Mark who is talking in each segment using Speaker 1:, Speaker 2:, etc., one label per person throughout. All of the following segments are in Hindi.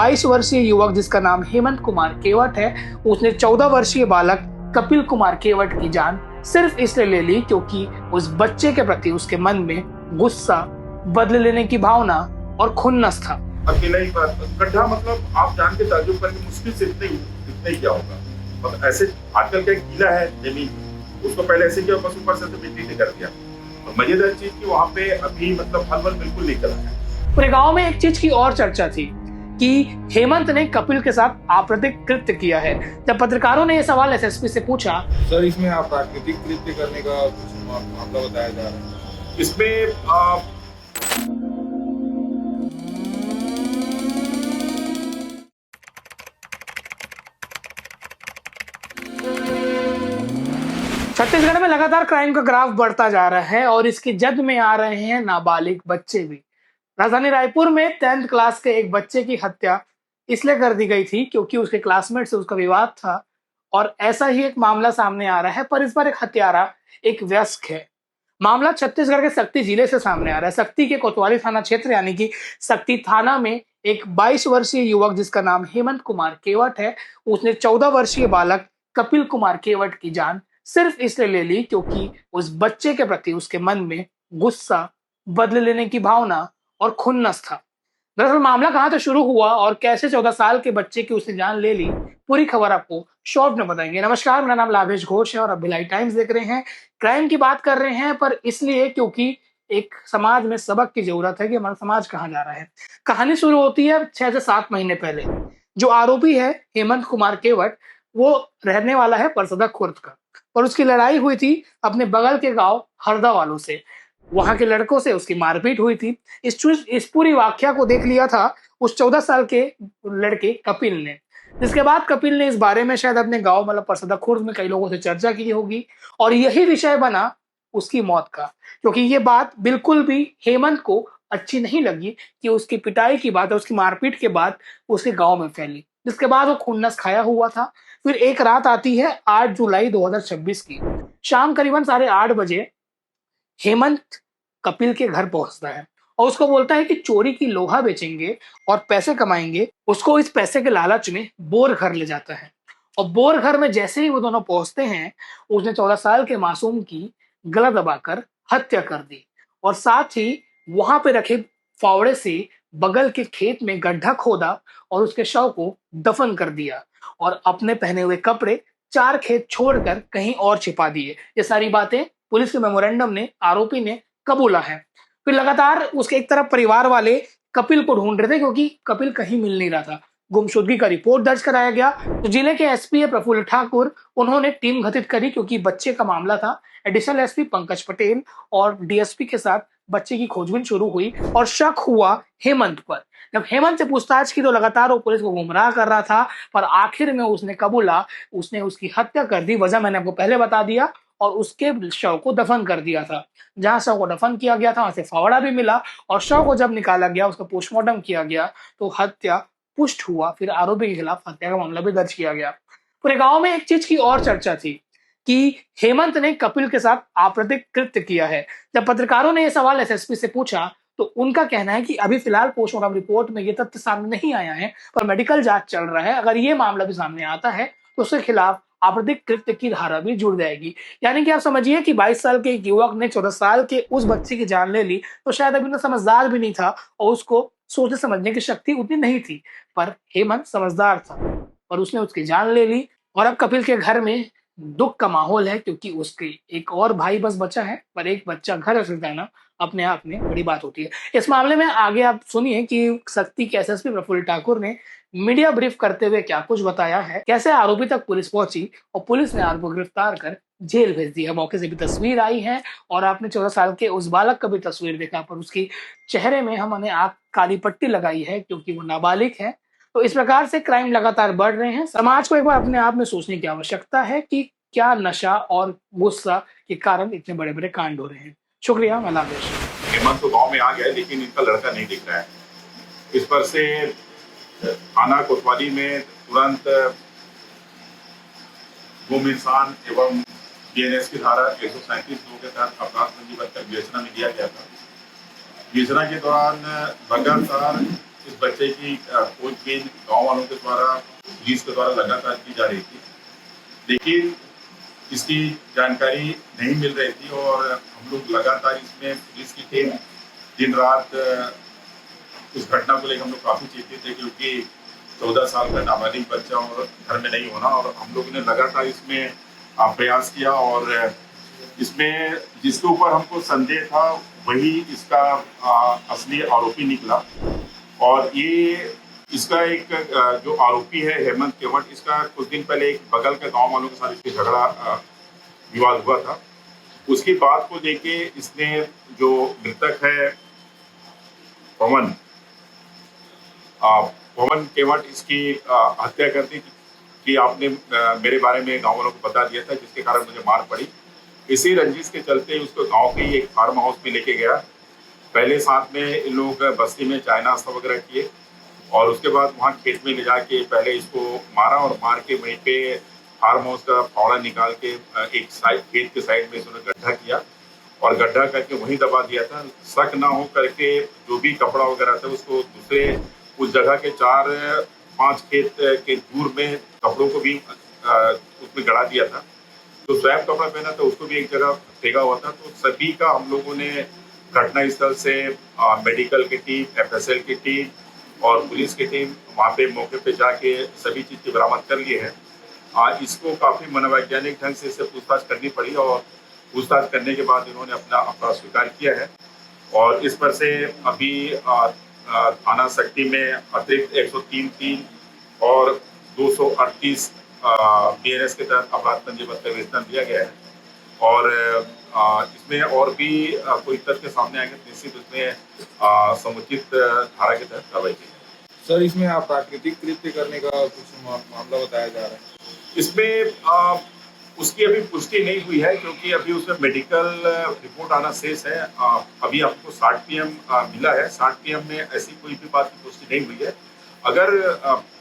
Speaker 1: 22 वर्षीय युवक जिसका नाम हेमंत कुमार केवट है, उसने 14 वर्षीय बालक कपिल कुमार केवट की जान सिर्फ इसलिए ले ली क्योंकि उस बच्चे के प्रति उसके मन में गुस्सा, बदले लेने की भावना और खुन्नस था।
Speaker 2: अकेला ही गड्ढा, मतलब आप जान के ताज्जुब करेंगे, मुश्किल से इतने ही क्या होगा। मतलब ऐसे आजकल का गीला है जमीन, उसको पहले ऐसे किया, बस ऊपर से मिट्टी से कर दिया। और मजेदार चीज की वहाँ पे अभी मतलब हलवल बिल्कुल नहीं चला है।
Speaker 1: पूरे गांव में एक चीज की और चर्चा थी कि हेमंत ने कपिल के साथ आपराधिक कृत्य किया है। जब पत्रकारों ने यह सवाल एसएसपी से पूछा,
Speaker 3: सर इसमें आपराधिक कृत्य करने का कुछ मामला बताया जा रहा है।
Speaker 2: इसमें
Speaker 1: छत्तीसगढ़ में लगातार क्राइम का ग्राफ बढ़ता जा रहा है और इसकी जद में आ रहे हैं नाबालिग बच्चे भी। राजधानी रायपुर में 10th क्लास के एक बच्चे की हत्या इसलिए कर दी गई थी क्योंकि उसके क्लासमेट से उसका विवाद था और ऐसा ही एक मामला सामने आ रहा है, पर इस बार एक हत्यारा एक वयस्क है। मामला छत्तीसगढ़ के सक्ती जिले से सामने आ रहा है। सक्ती के कोतवाली थाना क्षेत्र यानी कि सक्ती थाना में एक 22 वर्षीय युवक जिसका नाम हेमंत कुमार केवट है, उसने 14 वर्षीय बालक कपिल कुमार केवट की जान सिर्फ इसलिए ले ली क्योंकि उस बच्चे के प्रति उसके मन में गुस्सा, बदले लेने की भावना और खुन्नस था। दरअसल मामला कहां से शुरू हुआ और कैसे 14 साल के बच्चे की उसने जान ले ली, पूरी खबर आपको शॉर्ट में बताएंगे। नमस्कार, मेरा नाम लाभेश घोष है और आप भिलाई टाइम्स देख रहे हैं। क्राइम की बात कर रहे हैं, पर इसलिए क्योंकि एक समाज में सबक की जरूरत है कि हमारा समाज कहाँ जा रहा है। कहानी शुरू होती है 6 से 7 महीने पहले। जो आरोपी है हेमंत कुमार केवट, वो रहने वाला है परसदा खुर्द का, और उसकी लड़ाई हुई थी अपने बगल के गांव हरदा वालों से। वहां के लड़कों से उसकी मारपीट हुई थी। इस पूरी वाकया को देख लिया था उस 14 साल के लड़के कपिल ने, जिसके बाद कपिल ने इस बारे में शायद अपने गांव मतलब परसदा खुर्द में कई लोगों से चर्चा की होगी और यही विषय बना उसकी मौत का, क्योंकि ये बात बिल्कुल भी हेमंत को अच्छी नहीं लगी कि उसकी पिटाई की बात, उसकी मारपीट के बाद उसके गांव में फैली, जिसके बाद वो खुन्नस खाया हुआ था। फिर एक रात आती है 8 जुलाई 2026 की शाम करीबन 8:30 बजे हेमंत कपिल के घर पहुंचता है और उसको बोलता है कि चोरी की लोहा बेचेंगे और पैसे कमाएंगे। उसको इस पैसे के लालच में बोर घर ले जाता है और बोर घर में जैसे ही वो दोनों पहुंचते हैं, उसने 14 साल के मासूम की गला दबाकर हत्या कर दी और साथ ही वहां पे रखे फावड़े से बगल के खेत में गड्ढा खोदा और उसके शव को दफन कर दिया और अपने पहने हुए कपड़े 4 खेत छोड़कर कहीं और छिपा दिए। ये सारी बातें पुलिस के मेमोरेंडम ने आरोपी ने कबूला है। फिर लगातार उसके एक तरफ परिवार वाले कपिल को ढूंढ रहे थे क्योंकि कपिल कहीं मिल नहीं रहा था। गुमशुदगी का रिपोर्ट दर्ज कराया गया। तो जिले के एसपी है प्रफुल्ल ठाकुर, उन्होंने टीम गठित करी क्योंकि बच्चे का मामला था। एडिशनल एसपी पंकज पटेल और डीएसपी के साथ बच्चे की खोजबीन शुरू हुई और शक हुआ हेमंत पर। जब हेमंत से पूछताछ की तो लगातार वो पुलिस को गुमराह कर रहा था, पर आखिर में उसने कबूला, उसने उसकी हत्या कर दी। वजह मैंने आपको पहले बता दिया और उसके शव को दफन कर दिया था। जहां शव को दफन किया गया था वहां से फावड़ा भी मिला और शव को जब निकाला गया, उसका पोस्टमार्टम किया गया तो हत्या पुष्ट हुआ। फिर आरोपी के खिलाफ हत्या का मामला भी दर्ज किया गया। पूरे गांव में एक चीज की और चर्चा थी कि हेमंत ने कपिल के साथ आपराधिक कृत्य किया है। जब पत्रकारों ने यह सवाल एसएसपी से पूछा तो उनका कहना है कि अभी फिलहाल पोस्टमार्टम रिपोर्ट में ये तथ्य सामने नहीं आया है, पर मेडिकल जांच चल रहा है। अगर ये मामला भी सामने आता है तो उसके खिलाफ आपराधिक कृत्य की धारा भी जुड़ जाएगी। यानी कि आप समझिए कि 22 साल के एक युवक ने 14 साल के उस बच्चे की जान ले ली, तो शायद अभी तो समझदार भी नहीं था और उसको सोचने समझने की शक्ति उतनी नहीं थी, पर हेमंत समझदार था और उसने उसकी जान ले ली। और अब कपिल के घर में दुख का माहौल है क्योंकि उसके एक और भाई बस बचा है, पर एक बच्चा घर से जाना अपने आप में बड़ी बात होती है। इस मामले में आगे आप सुनिए कि सक्ती के एसएसपी प्रफुल्ल ठाकुर ने मीडिया ब्रीफ करते हुए क्या कुछ बताया है, कैसे आरोपी तक पुलिस पहुंची और पुलिस ने आरोपी को गिरफ्तार कर जेल भेज दिया। मौके से भी तस्वीर आई है और आपने 14 साल के उस बालक का भी तस्वीर देखा, पर उसकी चेहरे में हमने आंख काली पट्टी लगाई है क्योंकि वो नाबालिग है। तो इस प्रकार से क्राइम लगातार बढ़ रहे हैं। समाज को एक बार अपने आप में सोचने की आवश्यकता है कि क्या नशा और गुस्सा के कारण इतने बड़े बड़े कांड हो रहे हैं। शुक्रिया, मैं लाभेश।
Speaker 2: हेमंत तो गाँव में आ गया है लेकिन इनका लड़का नहीं दिख रहा है। इस पर से थाना कोतवाली में तुरंत गुम इंसान एवं बीएनएस की धारा 137(2) के तहत अपराध पंजीबद्ध कर विवेचना में दिया गया था। विवेचना के दौरान लगातार इस बच्चे की खोजबीन गांव वालों के द्वारा, पुलिस के द्वारा लगातार की जा रही थी, लेकिन इसकी जानकारी नहीं मिल रही थी और हम लोग लगातार इसमें पुलिस की टीम दिन रात इस घटना को लेकर हम लोग काफी चिंतित थे, क्योंकि 14 साल का नाबालिग बच्चा और घर में नहीं होना, और हम लोगों ने लगातार इसमें प्रयास किया और इसमें जिसके ऊपर हमको संदेह था वही इसका असली आरोपी निकला। और ये इसका एक जो आरोपी है हेमंत केवट, इसका कुछ दिन पहले एक बगल के गांव वालों के साथ इसकी झगड़ा विवाद हुआ था। उसकी बात को लेके इसने जो मृतक है पवन पवन केवट, इसकी हत्या कर दी कि आपने मेरे बारे में गांव वालों को बता दिया था, जिसके कारण मुझे मार पड़ी। इसी रंजिश के चलते उसको गांव के ही एक फार्म हाउस में लेके गया। पहले साथ में इन लोग बस्ती में चाय नाश्ता वगैरह किए और उसके बाद वहाँ खेत में ले जाके पहले इसको मारा और मार के वहीं पे फार्म हाउस का फावड़ा निकाल के एक साइड खेत के साइड में इसने गड्ढा किया और गड्ढा करके वहीं दबा दिया था। शक ना हो करके जो भी कपड़ा वगैरह था उसको दूसरे उस जगह के 4-5 खेत के दूर में कपड़ों को भी उसमें गड़ा दिया था। तो स्वयं कपड़ा पहना था उसको भी एक जगह फेंका हुआ था। तो सभी का हम लोगों ने घटनास्थल से मेडिकल की टीम, एफएसएल की टीम और पुलिस की टीम वहाँ पे मौके पे जाके सभी चीज की बरामद कर लिए हैं। इसको काफी मनोवैज्ञानिक ढंग से इससे पूछताछ करनी पड़ी और पूछताछ करने के बाद इन्होंने अपना अपराध स्वीकार किया है और इस पर से अभी थाना सक्ती में अतिरिक्त 103(3) और 238 बीएनएस के तहत अपराध पंजीबद्ध कर वेतन दिया गया है। और इसमें और भी कोई तथ्य सामने आएंगे तो निश्चित उसमें समुचित धारा के तहत कार्रवाई की जाएगी।
Speaker 3: सर, इसमें आप प्राकृतिक कृत्य करने का कुछ मामला बताया जा रहा है।
Speaker 2: इसमें उसकी अभी पुष्टि नहीं हुई है क्योंकि अभी उसमें मेडिकल रिपोर्ट आना शेष है। अभी आपको 60 PM मिला है। 60 PM में ऐसी कोई भी बात की पुष्टि नहीं हुई है। अगर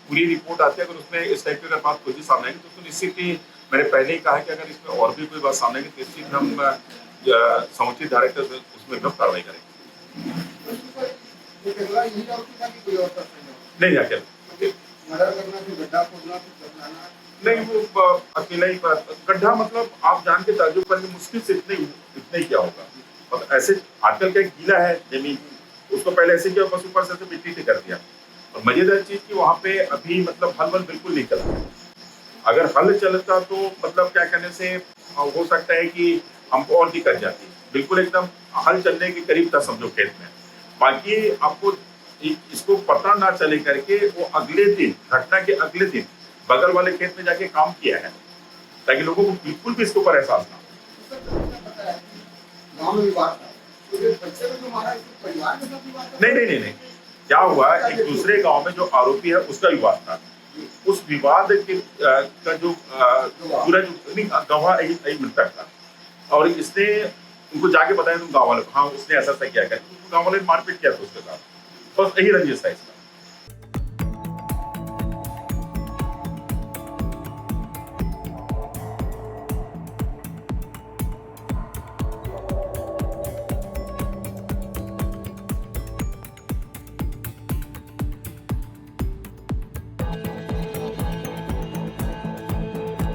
Speaker 2: पूरी रिपोर्ट आती है, अगर उसमें इस टाइप की अगर बात खुद ही सामने आएगी तो निश्चित ही मैंने पहले ही कहा है कि अगर इसमें और भी कोई बात सामने आएगी तो निश्चित हम समुचित धारा के उसमें हम कार्रवाई करेंगे। नहीं अकेले नहीं, वो अकेला ही गड्ढा, मतलब आप जान के ताज्जुब करेंगे मुश्किल से इतने ही क्या होगा। मतलब ऐसे आजकल का एक गीला है जमीन, उसको पहले ऐसे किया बस ऊपर से मिट्टी कर दिया। और मजेदार चीज की वहाँ पे अभी मतलब हल बिल्कुल नहीं चल रहा। अगर हल चलता तो मतलब क्या कहने से हो सकता है कि हमको और दिक्कत जाती। बिल्कुल एकदम हल चलने के करीब था समझो खेत में। बाकी आपको इसको पता ना चले करके वो अगले दिन, घटना के अगले दिन बगल वाले खेत में जाके काम किया है ताकि लोगों को बिल्कुल भी इसके ऊपर एहसास ना नहीं। क्या हुआ, एक दूसरे गांव में जो आरोपी है उसका विवाद था। उस विवाद के का जो पूरा जो गवाह यही मृतक था और इसने उनको जाके बताया तुम गाँव वाले को, हाँ उसने ऐसा किया, गाँव वाले ने मारपीट किया था उसके साथ, बस यही रंजिश था इसका।